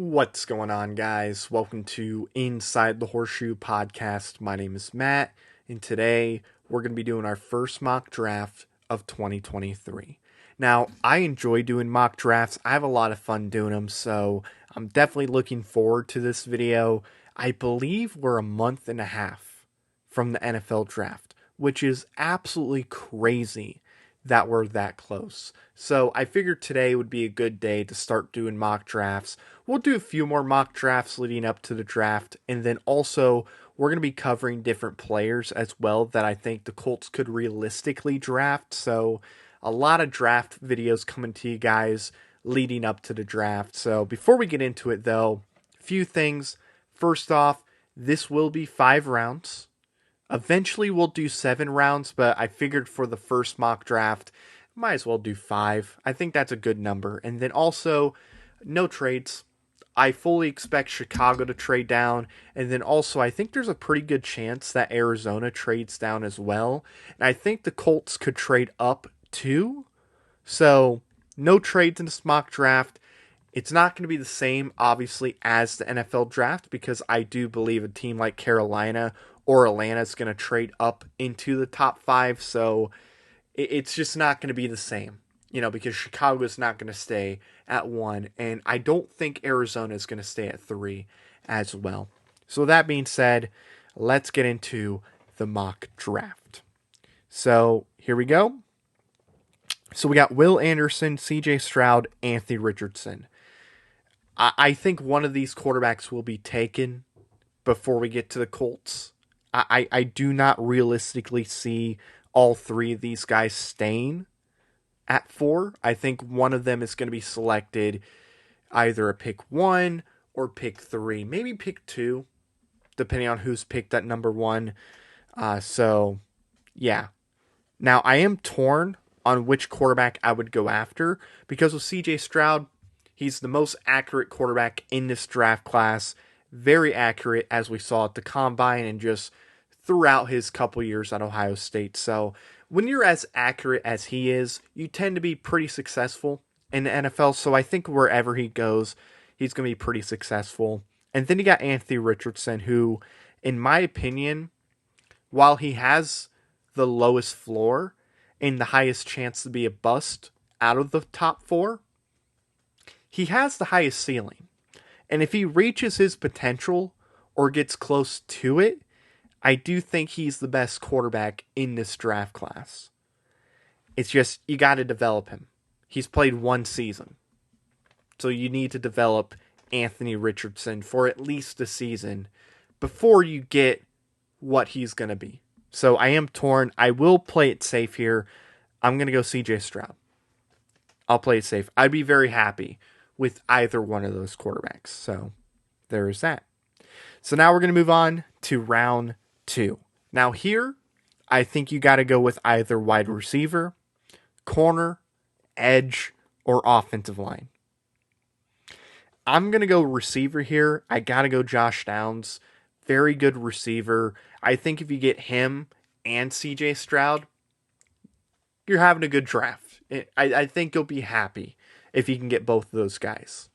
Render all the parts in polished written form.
What's going on, guys? Welcome to Inside the Horseshoe podcast. My name is Matt, and today we're going to be doing our first mock draft of 2023. Now, I enjoy doing mock drafts. I have a lot of fun doing them, so I'm definitely looking forward to this video. I believe we're a month and a half from the NFL draft, which is absolutely crazy that we're that close. So I figured today would be a good day to start doing mock drafts. We'll do a few more mock drafts leading up to the draft, and then also we're going to be covering different players as well that I think the Colts could realistically draft. So a lot of draft videos coming to you guys leading up to the draft. So before we get into it though, a few things. First off, this will be 5 rounds. Eventually we'll do 7 rounds, but I figured for the first mock draft, might as well do 5. I think that's a good number. And then also, no trades. I fully expect Chicago to trade down. And then also, I think there's a pretty good chance that Arizona trades down as well. And I think the Colts could trade up too. So, no trades in this mock draft. It's not going to be the same, obviously, as the NFL draft because I do believe a team like Carolina or Atlanta is going to trade up into the top 5. So it's just not going to be the same, because Chicago is not going to stay at 1. And I don't think Arizona is going to stay at 3 as well. So that being said, let's get into the mock draft. So here we go. So we got Will Anderson, C.J. Stroud, Anthony Richardson. I think one of these quarterbacks will be taken before we get to the Colts. I do not realistically see all 3 of these guys staying at 4. I think one of them is going to be selected either a pick 1 or pick 3. Maybe pick 2, depending on who's picked at number 1. So, yeah. Now, I am torn on which quarterback I would go after because with C.J. Stroud, he's the most accurate quarterback in this draft class. Very accurate, as we saw at the Combine and just throughout his couple years at Ohio State. So when you're as accurate as he is, you tend to be pretty successful in the NFL. So I think wherever he goes, he's going to be pretty successful. And then you got Anthony Richardson, who, in my opinion, while he has the lowest floor and the highest chance to be a bust out of the top 4, he has the highest ceiling. And if he reaches his potential or gets close to it, I do think he's the best quarterback in this draft class. It's just, you got to develop him. He's played 1 season. So you need to develop Anthony Richardson for at least a season before you get what he's going to be. So I am torn. I will play it safe here. I'm going to go CJ Stroud. I'll play it safe. I'd be very happy with either one of those quarterbacks. So there is that. So now we're going to move on to round 2. Now here, I think you got to go with either wide receiver, corner, edge, or offensive line. I'm going to go receiver here. I got to go Josh Downs. Very good receiver. I think if you get him and CJ Stroud, you're having a good draft. I think you'll be happy if you can get both of those guys.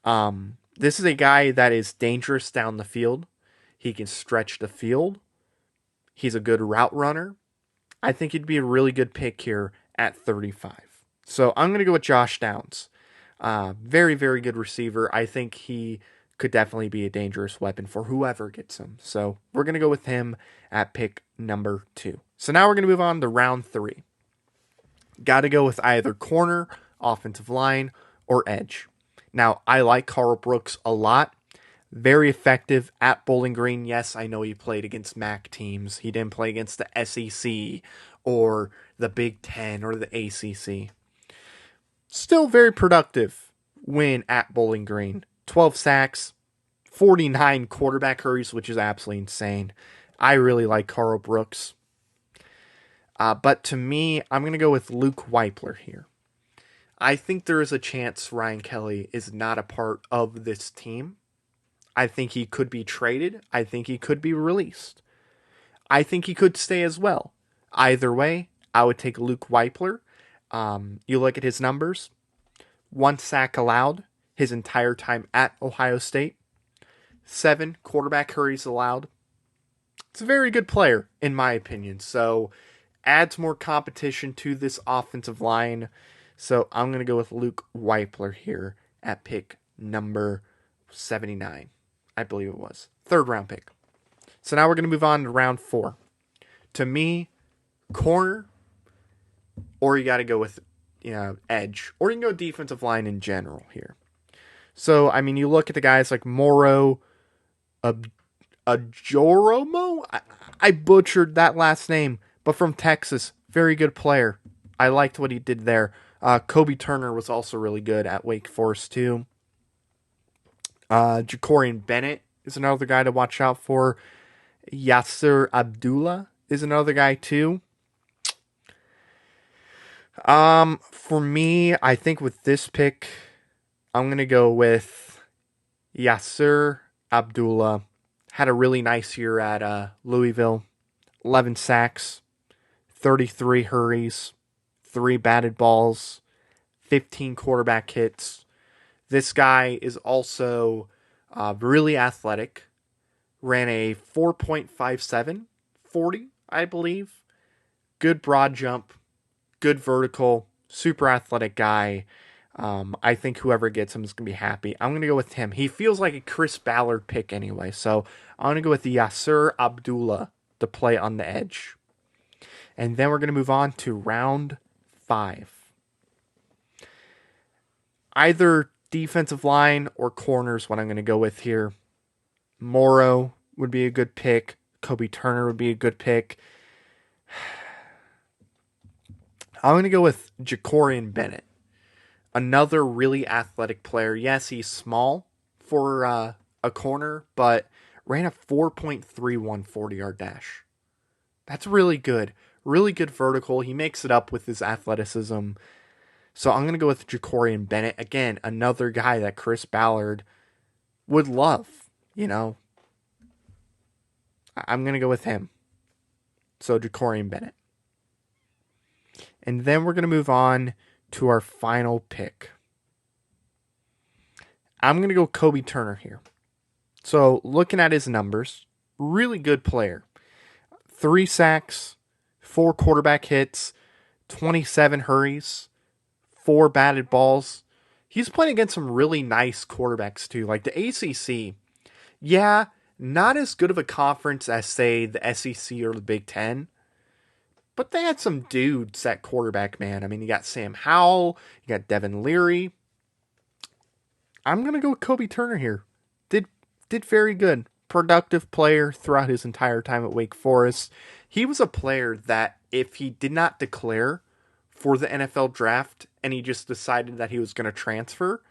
This is a guy that is dangerous down the field. He can stretch the field. He's a good route runner. I think he'd be a really good pick here at 35. So I'm going to go with Josh Downs. Very, very good receiver. I think he could definitely be a dangerous weapon for whoever gets him. So we're going to go with him at pick number 2. So now we're going to move on to round 3. Got to go with either corner, offensive line, or edge. Now, I like Carl Brooks a lot. Very effective at Bowling Green. Yes, I know he played against MAC teams. He didn't play against the SEC or the Big Ten or the ACC. Still very productive when at Bowling Green. 12 sacks, 49 quarterback hurries, which is absolutely insane. I really like Carl Brooks. But to me, I'm going to go with Luke Weipler here. I think there is a chance Ryan Kelly is not a part of this team. I think he could be traded. I think he could be released. I think he could stay as well. Either way, I would take Luke Weipler. You look at his numbers. 1 sack allowed. his entire time at Ohio State. 7 quarterback hurries allowed. It's a very good player, in my opinion. So, adds more competition to this offensive line. So, I'm going to go with Luke Weipler here at pick number 79. I believe it was. 3rd round pick. So, now we're going to move on to round 4. To me, corner, or you got to go with edge, or you can go defensive line in general here. So, I mean, you look at the guys like Moro Ajoromo? I butchered that last name, but from Texas, very good player. I liked what he did there. Kobe Turner was also really good at Wake Forest, too. Jacorian Bennett is another guy to watch out for. Yasser Abdullah is another guy, too. For me, I think with this pick, I'm going to go with Yasser Abdullah. Had a really nice year at Louisville. 11 sacks, 33 hurries, 3 batted balls, 15 quarterback hits. This guy is also really athletic. Ran a 4.57 40, I believe. Good broad jump, good vertical, super athletic guy. I think whoever gets him is going to be happy. I'm going to go with him. He feels like a Chris Ballard pick anyway, so I'm going to go with Yasser Abdullah to play on the edge. And then we're going to move on to round 5. Either defensive line or corners, what I'm going to go with here. Moro would be a good pick. Kobe Turner would be a good pick. I'm going to go with Jacorian Bennett. Another really athletic player. Yes, he's small for a corner, but ran a 4.31 40-yard dash. That's really good. Really good vertical. He makes it up with his athleticism. So I'm going to go with Jacorian Bennett. Again, another guy that Chris Ballard would love. I'm going to go with him. So Jacorian Bennett. And then we're going to move on to our final pick. I'm going to go Kobe Turner here. So looking at his numbers, really good player. 3 sacks, 4 quarterback hits, 27 hurries, 4 batted balls. He's playing against some really nice quarterbacks too. Like the ACC, yeah, not as good of a conference as, say, the SEC or the Big Ten. But they had some dudes at quarterback, man. I mean, you got Sam Howell, you got Devin Leary. I'm going to go with Kobe Turner here. Did very good. Productive player throughout his entire time at Wake Forest. He was a player that if he did not declare for the NFL draft and he just decided that he was going to transfer,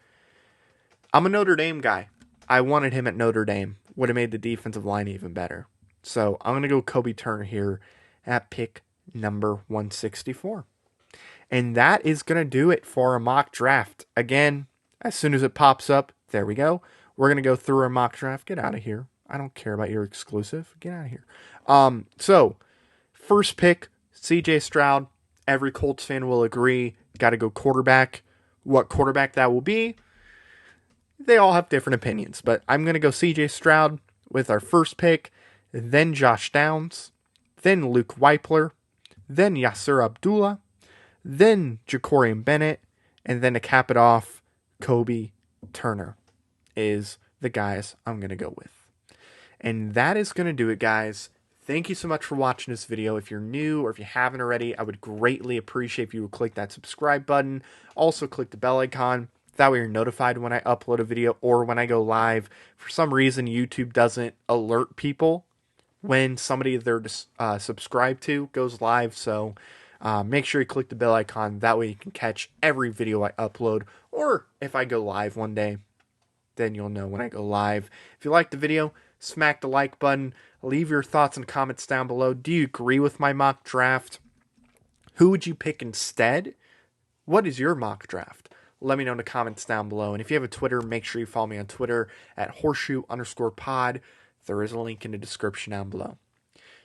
I'm a Notre Dame guy. I wanted him at Notre Dame. Would have made the defensive line even better. So I'm going to go Kobe Turner here at pick number 164. And that is going to do it for a mock draft. Again, as soon as it pops up, there we go. We're going to go through our mock draft. Get out of here. I don't care about your exclusive. Get out of here. So, first pick, CJ Stroud. Every Colts fan will agree. Got to go quarterback. What quarterback that will be, they all have different opinions. But I'm going to go CJ Stroud with our first pick. Then Josh Downs. Then Luke Weipler. Then Yasser Abdullah, then Jacorian Bennett, and then to cap it off, Kobe Turner is the guys I'm going to go with. And that is going to do it, guys. Thank you so much for watching this video. If you're new or if you haven't already, I would greatly appreciate if you would click that subscribe button. Also, click the bell icon. That way you're notified when I upload a video or when I go live. For some reason, YouTube doesn't alert people when somebody they're subscribed to goes live. So make sure you click the bell icon. That way you can catch every video I upload. Or if I go live one day, then you'll know when I go live. If you liked the video, smack the like button. Leave your thoughts and comments down below. Do you agree with my mock draft? Who would you pick instead? What is your mock draft? Let me know in the comments down below. And if you have a Twitter, make sure you follow me on Twitter at horseshoe_pod. There is a link in the description down below.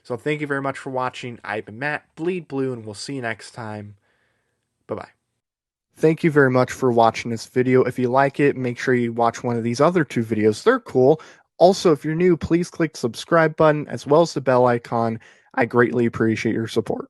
So thank you very much for watching. I've been Matt, Bleed Blue, and we'll see you next time. Bye-bye. Thank you very much for watching this video. If you like it, make sure you watch one of these other two videos. They're cool. Also, if you're new, please click the subscribe button as well as the bell icon. I greatly appreciate your support.